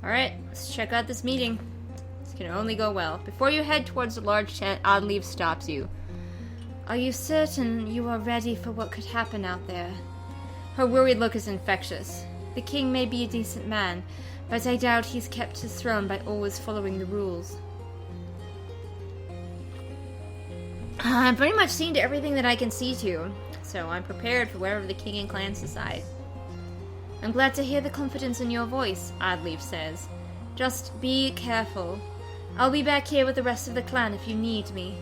Alright, let's check out this meeting. This can only go well. Before you head towards the large tent, Oddleaf stops you. Are you certain you are ready for what could happen out there? Her worried look is infectious. The king may be a decent man, but I doubt he's kept his throne by always following the rules. I'm pretty much seen to everything that I can see to, so I'm prepared for whatever the king and clans decide. I'm glad to hear the confidence in your voice, Oddleaf says. Just be careful. I'll be back here with the rest of the clan if you need me.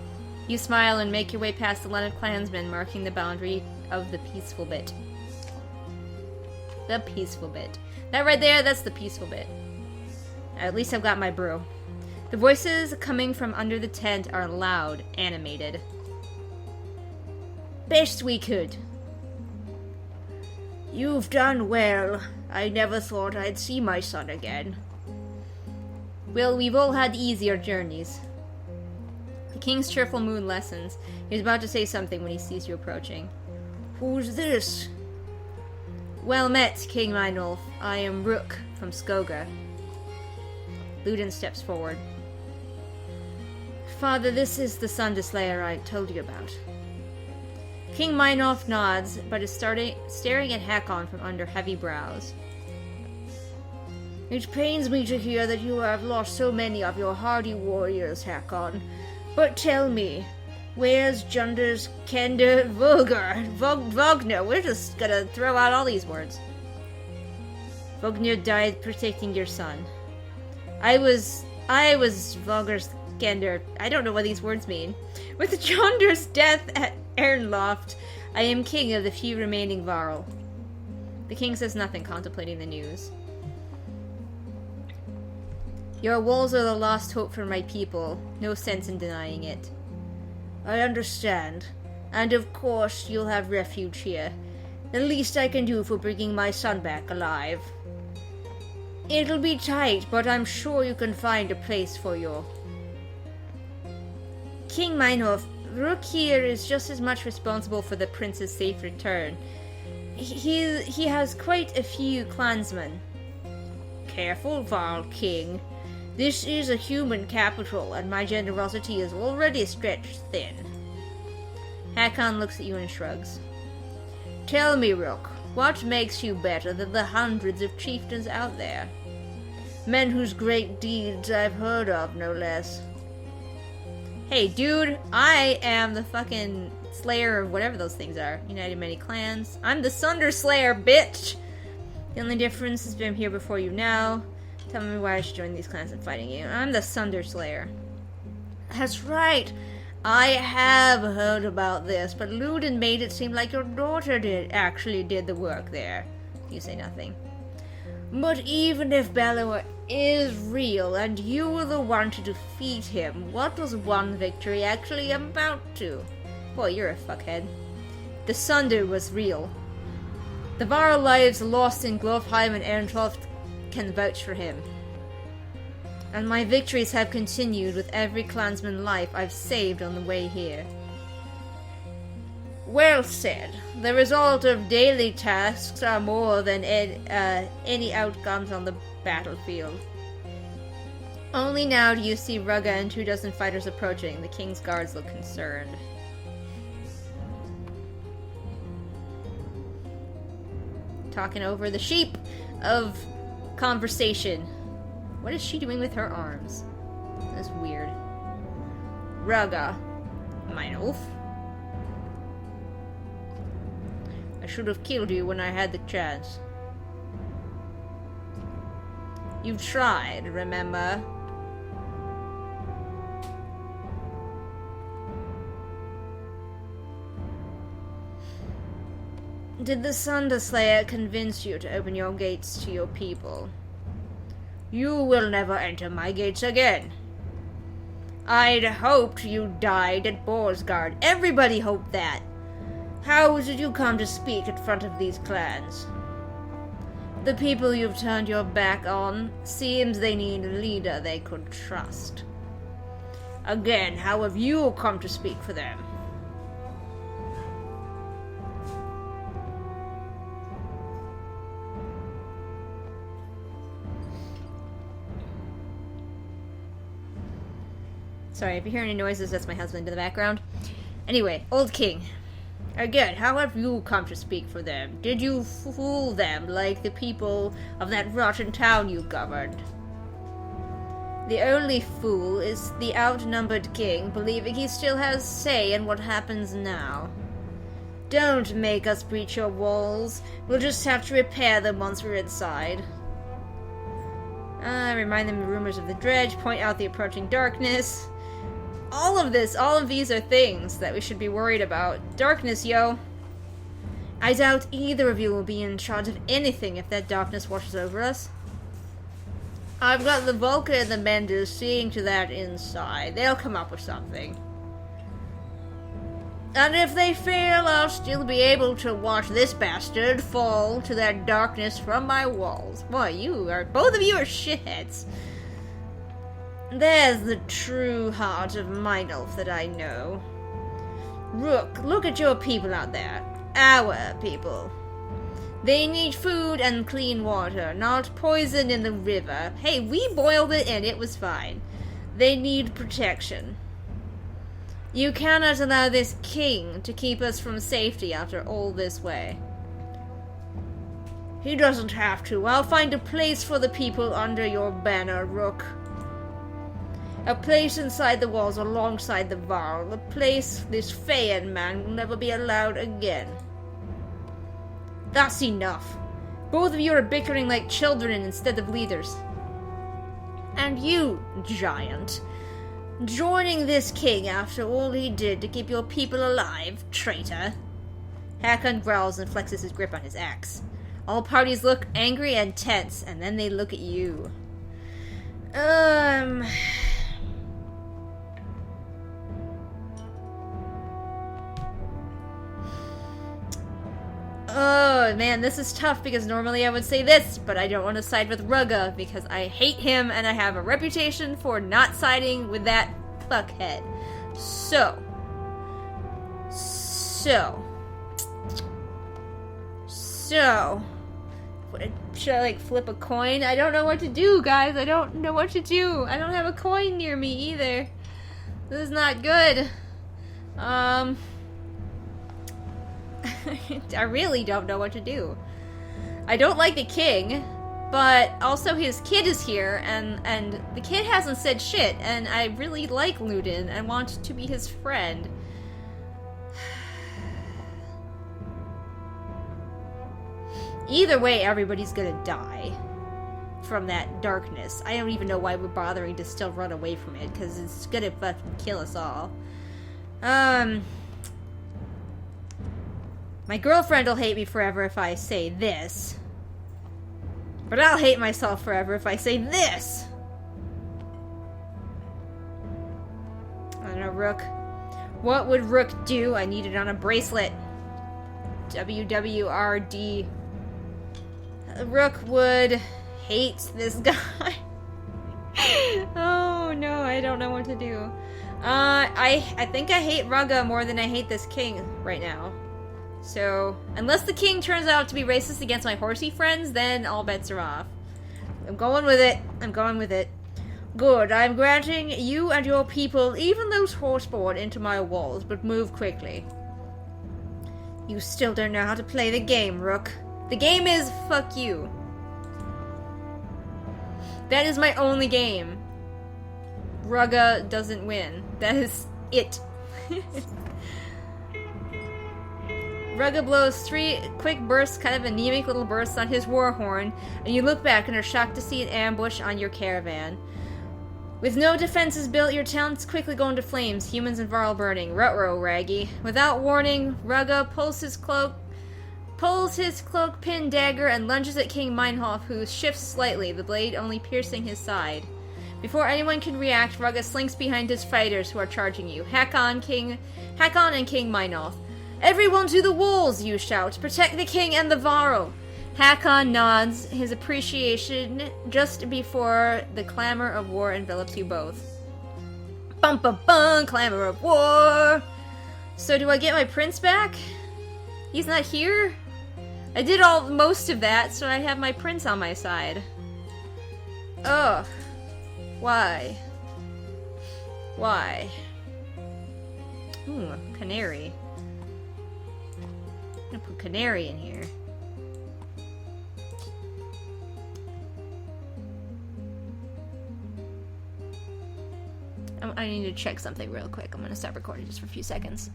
You smile and make your way past the line of clansmen marking the boundary of the peaceful bit. The peaceful bit. That right there, that's the peaceful bit. At least I've got my brew. The voices coming from under the tent are loud, animated. Best we could. You've done well. I never thought I'd see my son again. Well, we've all had easier journeys. The king's cheerful mood lessens. He's about to say something when he sees you approaching. Who's this? Well met, King Meinolf. I am Rook from Skoga. Ludin steps forward. Father, this is the Sunderslayer I told you about. King Meinolf nods, but is staring at Hakon from under heavy brows. It pains me to hear that you have lost so many of your hardy warriors, Hakon. But tell me, where's Junders Kender Vogner? We're just gonna throw out all these words. Vogner died protecting your son. I was Vogner's Kender. I don't know what these words mean. With Jonder's death at Ernloft, I am king of the few remaining Varl. The king says nothing, contemplating the news. Your walls are the last hope for my people. No sense in denying it. I understand. And of course you'll have refuge here. The least I can do for bringing my son back alive. It'll be tight, but I'm sure you can find a place for you. King Meinolf, Rook here is just as much responsible for the prince's safe return. He has quite a few clansmen. Careful, Varl King. This is a human capital, and my generosity is already stretched thin. Hakon looks at you and shrugs. Tell me, Rook, what makes you better than the hundreds of chieftains out there? Men whose great deeds I've heard of, no less. Hey, dude, I am the fucking slayer of whatever those things are. United Many Clans. I'm the Sunder Slayer, bitch! The only difference is I'm here before you now. Tell me why I should join these clans in fighting you. I'm the Sunder Slayer. That's right. I have heard about this, but Ludin made it seem like your daughter actually did the work there. You say nothing. But even if Bellower is real, and you were the one to defeat him, what was one victory actually amount to? Boy, you're a fuckhead. The Sunder was real. The Varl lives lost in Glofheim and Ehrentroft can vouch for him. And my victories have continued with every clansman life I've saved on the way here. Well said. The result of daily tasks are more than any outcomes on the battlefield. Only now do you see Rugga and 24 fighters approaching. The king's guards look concerned. Talking over the sheep of conversation. What is she doing with her arms? That's weird. Rugga. Meinolf. I should have killed you when I had the chance. You tried, remember? Did the Sunderslayer convince you to open your gates to your people? You will never enter my gates again. I'd hoped you died at Borsgard. Everybody hoped that. How did you come to speak in front of these clans? The people you've turned your back on, seems they need a leader they could trust. Again, how have you come to speak for them? Sorry, if you hear any noises, that's my husband in the background. Anyway, old king. Again, how have you come to speak for them? Did you fool them like the people of that rotten town you governed? The only fool is the outnumbered king, believing he still has say in what happens now. Don't make us breach your walls. We'll just have to repair them once we're inside. Remind them of rumors of the dredge, point out the approaching darkness. All of these are things that we should be worried about. Darkness, yo. I doubt either of you will be in charge of anything if that darkness washes over us. I've got the Vulca and the Menders seeing to that inside. They'll come up with something. And if they fail, I'll still be able to watch this bastard fall to that darkness from my walls. Boy, both of you are shitheads. There's the true heart of Meinolf that I know. Rook, look at your people out there. Our people. They need food and clean water, not poison in the river. Hey, we boiled it and it was fine. They need protection. You cannot allow this king to keep us from safety after all this way. He doesn't have to. I'll find a place for the people under your banner, Rook. A place inside the walls alongside the Varl. A place this Feyen man will never be allowed again. That's enough. Both of you are bickering like children instead of leaders. And you, giant, joining this king after all he did to keep your people alive, traitor. Hakon growls and flexes his grip on his axe. All parties look angry and tense, and then they look at you. Oh, man, this is tough because normally I would say this, but I don't want to side with Rugga because I hate him and I have a reputation for not siding with that fuckhead. So. Should I, flip a coin? I don't know what to do, guys. I don't know what to do. I don't have a coin near me either. This is not good. I really don't know what to do. I don't like the king, but also his kid is here, and the kid hasn't said shit, and I really like Ludin and want to be his friend. Either way, everybody's gonna die from that darkness. I don't even know why we're bothering to still run away from it, because it's gonna fucking kill us all. My girlfriend will hate me forever if I say this. But I'll hate myself forever if I say this! I don't know, Rook. What would Rook do? I need it on a bracelet. WWRD. Rook would hate this guy. Oh no, I don't know what to do. I think I hate Rugga more than I hate this king right now. So, unless the king turns out to be racist against my horsey friends, then all bets are off. I'm going with it. Good, I'm granting you and your people, even those horseborn, into my walls, but move quickly. You still don't know how to play the game, Rook. The game is fuck you. That is my only game. Rugga doesn't win. That is it. Rugga blows 3 quick bursts, kind of anemic little bursts on his war horn, and you look back and are shocked to see an ambush on your caravan. With no defenses built, your town's quickly going to flames, humans and Varl burning. Ruh-roh, Raggy. Without warning, Rugga pulls his cloak-pin dagger and lunges at King Meinhof, who shifts slightly, the blade only piercing his side. Before anyone can react, Rugga slinks behind his fighters who are charging you. Hakon and King Meinhof. Everyone to the walls, you shout. Protect the king and the Varl. Hakon nods his appreciation just before the clamor of war envelops you both. Bum bum bum, clamor of war. So do I get my prince back? He's not here? I did most of that, so I have my prince on my side. Ugh. Why? Why? Ooh, canary. I'm gonna put canary in here. I need to check something real quick. I'm gonna stop recording just for a few seconds.